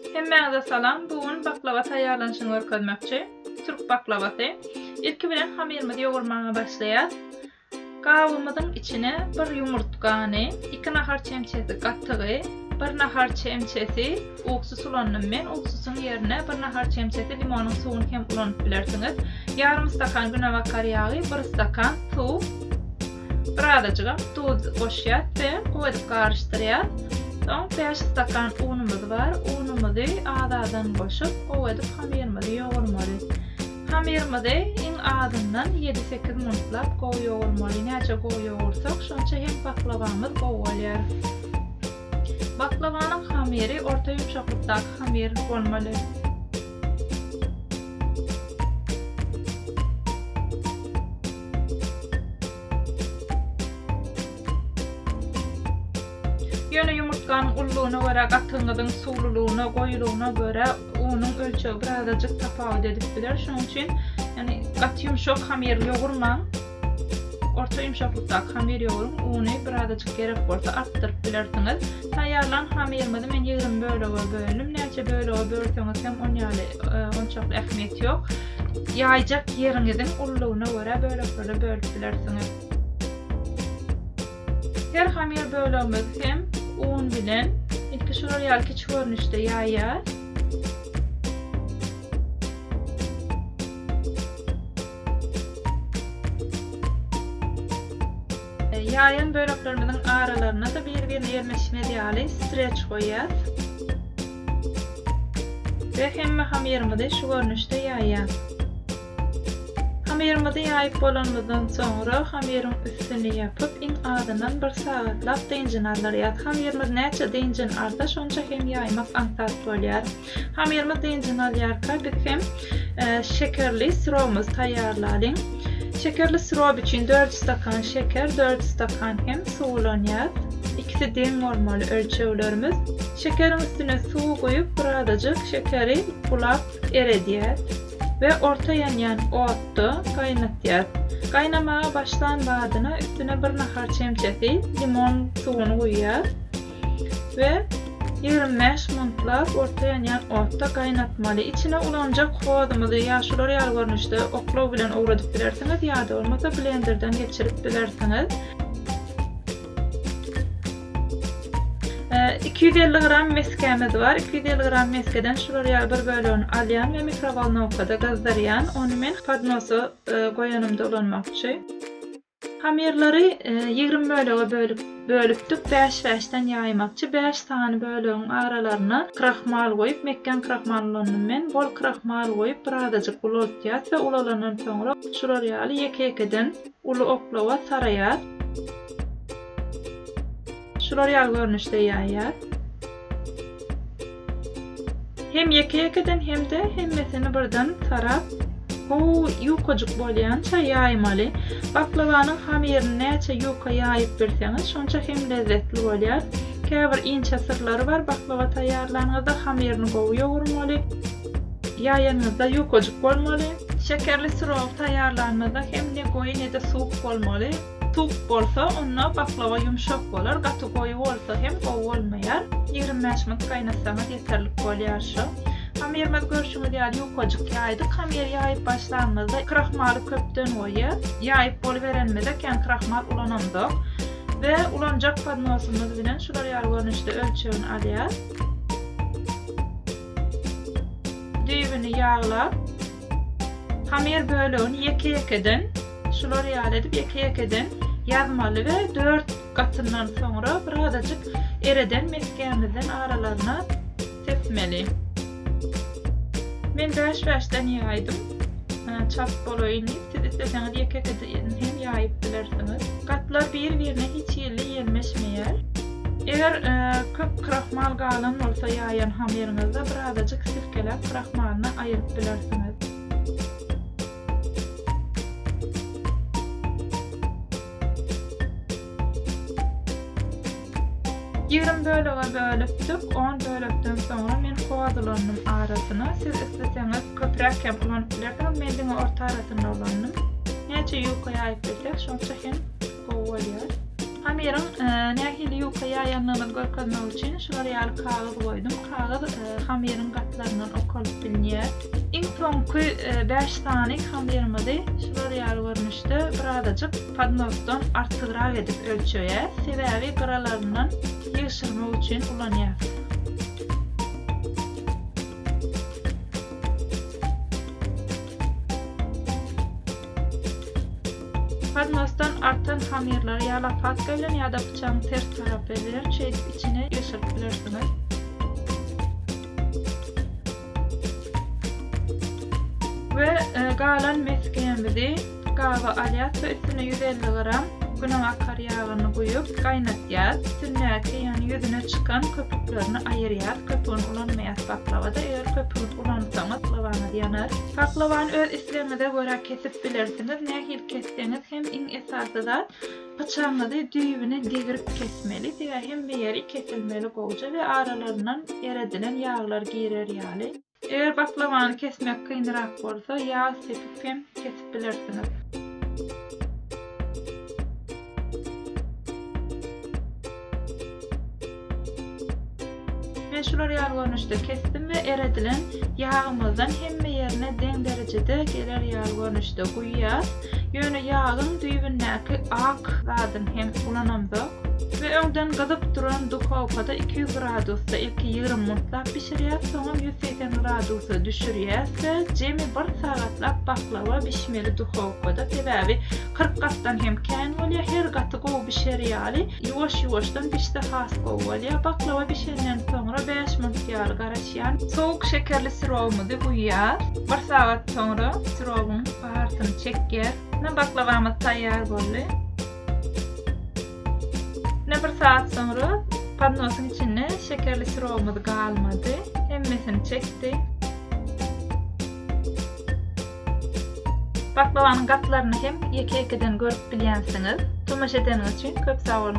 Hemmeňize salam. Bugün baklava taýýarlanyşyny görkezmekçi. Türk baklavasy. İlki bilen hamyrymyzy ýogurmaga başlaýar. Gabymyzyň içine bir ýumurtkany, 2 nahar çemçesi gatygy, 1 nahar çemçesi ugsus ulanyny men ugsusyň ýerine 1 nahar çemçesi limonyň suwuny hem ulanyp bilersiňiz. Yarım stakan günewakar ýagy, 1 stakan suw, bir adajyk tuz goşýar we goýup garşdyrýar. Soň 5 stakan unumuz var. Unumuzy adadan goşup, goýup hamyrymyzy ýogurmaly. Hamyrymyzy iň adyndan 7-8 minutlap gowy ýogurmaly. Näçe gowy ýogursak, şonça hem baklavamyz gowy bolýar. Baklavanyň hamyry orta ýumşaklykdaky hamyr bolmaly. Ýöne ýumurtkanyň ullugyna görä, gatyňyzyň suwlulugyna, goýulugyna görä unyň ölçegi bir azajyk tapawut edip biler. Şonuň üçin ýani gaty ýumşak hamyr ýogurmaň, orta ýumşaklykdaky hamyr ýoguruň, uny bir azajyk gerek bolsa artdyryp bilersiňiz. Taýýarlan hamyrymyzy men 20 bölege böldüm. Näçe bölege bölseňiz hem on ýaly onçakly ähmiýet ýok. Ýaýjak ýeriňiziň ullugyna görä böleklere bölüp bilersiňiz. Her hamyr bölegimiz hem un bilen ilki şolary ýaly görnüşde ýaýar. Ýaýan böleklerimiziň aralaryna da bir-birine ýerleşmeli ýaly streç goýýar. We hemme hamyrymyzy şu görnüşde ýaýar. Hamyrymyzy ýaýyp bolandan soňra hamyryň üstüni ýapyp iň adyndan 1 sagatlap deňjin alýar. Hamyrymyz näçe deňjin arta şonça hem ýaýmak aňsat bolýar. Hamyrymyz deňjin alýarka biz hem şekerli sirowumyz taýýarladyk. Şekerli sirow üçin 4 stakan şeker, 4 stakan hem suw ulanýar. İkisi deň bolmaly ölçeglerimiz. Şekeriň üstüne suw goýup bir adajyk şekeri ulap eredýär. Ve orta yanyan otdu kaynatýar. Kaynamağa başlan badyna üstüne 1 nahar çemçesi limon suwuny goýýar ve 25 minutlap orta yanyan otda kaynatmaly. İçine ulanjak howazymyzy ýaşular ýaly görnüşde oklaw bilen owradyp bilersiňiz ýa-da bolmasa blenderden geçirip bilersiňiz. 250 gram meskemiz var. 250 gram meskeden şolary ýaly bir bölegini alýan we mikrovalnovkada gazdarýan. Onu men podnosa goýanymda ulanmakçy. Hamyrlary 20 bölege bölüpdik. 5-5den ýaýmakçy. 5 sany bölegiň aralaryna krahmal goýup, mekken krahmal ulanyny men bol krahmal goýup bir azajyk ulatýar we ulalandan soňra şolary ýaly ýeke-ýekeden uly oklawa saraýar. Şolary ýaly görnüşde ýaýar. Hem ýeke-ýekeden hem de hemmesini birden sarap, ýukajuk bolýança ýaýmaly. Baklavanyň hamyryny näçe ýuka ýaýyp berseňiz, şonça hem lezzetli bolýar. Käbir inçe sirlary bar. Baklava taýýarlanyňyzda hamyryny gowy ýogurmaly, ýaýanyňyzda ýukajuk bolmaly. Şekerli sirow taýýarlanmada hem ne gowy ne de suw bolmaly. Tup bolsa onda baklava ýumşak bolar, gaty gowy bolsa hem gowy bolmaýar. 25 minut gaýnatsaňyz ýeterli bolýar şu. Hamyrymyz görşüňiz ýaly ýukajuk ýaýdyk. Hamyr ýaýyp başlanmazda krahmaly köpden goýýar. Ýaýyp boluverenmede kän krahmal ulanandyk we ulanjak podnosymyz bilen şolary ýaly görnüşde ölçegini alýar. Düýbüni ýaglap hamyr bölegini ýeke-ýekeden şolary ýaly edip ýeke-ýekeden ýazmaly we 4 gatyndan soňra bir azajyk ereden meskemizden aralaryna sepmeli. Men 5-5den ýaýdym. Çap bolaýyn. Siz isleseňiz ýeke-ýekeden hem ýaýyp bilersiňiz. Gatlar bir-birine hiç ýerli ýerleşmeýär. Eger köp krahmal galan bolsa ýaýan hamyryňyzda bir azajyk sirkelep krahmalyny aýyryp bilersiňiz. 20 bölege bölüpdik. 10 bölekden soňra men howazylanyň arasyna siz isleseňiz köpräk hem ulanyp bilersiňiz. Men diňe orta arasyna ulandım. Näçe ýuka ýaýyp bersek şonça hem gowy bolýar. Hamyerem nähili ýuka ýaýanlygyny görkezmek üçin şulara ýaly kagaz goýdum. Kagaz hamyerem gatlarynyň okalyp bilinýär. Iň soňky 5 sanyk hamyerimizi şulara ýaly görnüşde birazajyk podnosdan artygyrak edip ölçeýär. Sebäbi garalaryndan ýyşyrmak üçin ulanýar. Podnosdan artan hamyerler ya lafat bilen ya da bıçağın ters tarafı bilen çeýip içine ýyşyryp bilersiňiz. Ve galan meskenimizi gawa alyat ve üstüne 150 gram günem akar ýagyny goýup gaýnatýar. Üstündäki ýani ýüzüne çykan köpüklerini aýyrýar. Köpüğün ulanmaýat baklavada. Eger köpüğün ulansaňyz baklawany ýanar. Baklavany öz islemine görä kesip bilersiňiz. Nähili kesseňiz hem iň esasy da bıçagyňyzy düýbüne degirip kesmeli we hem beýeri kesilmeli goýja we aralaryndan eredilen ýaglar girer ýaly. Eger baklavany kesmek kyndyrak bolsa ýag sepip hem kesip bilersiňiz. Men şular ýaly görnüşde kestim we eredilen ýağımyzdan hemme ýerine deň derejede geler ýaly görnüşde guýýar. Ýöne ýagyň düýbündäki ak zadyny hem ulanamdyk. Ve öňden gazyp duran dukowkada 200 gradusda ilki 20 minutlar pişirýär, soňra 180 gradusda düşürýär. Jemi 1 sagatlap baklava pişmeli dukowkada. Sebäbi 40 gatdan hem kän bolýar, her gaty gowy pişerýäli. Ýuwaş-ýuwaşdan pişdi has gowy bolýar. Baklava pişenden soňra 5 minut ýaly garaşýan soğuk şekerli sirowumuzy guýýar. 1 sagat soňra sirowuň bahartyny çekýär. Baklavamyz taýýar boldy. Ne 1 saat sonra podnosun içine şekerli sirowumuz galmady. Hemmesini çekdi. Baklavanyň gatlaryny hem ýeke-ýekeden görüp bilýänsiňiz. Tomaş edeniňiz üçin köp sag bolun.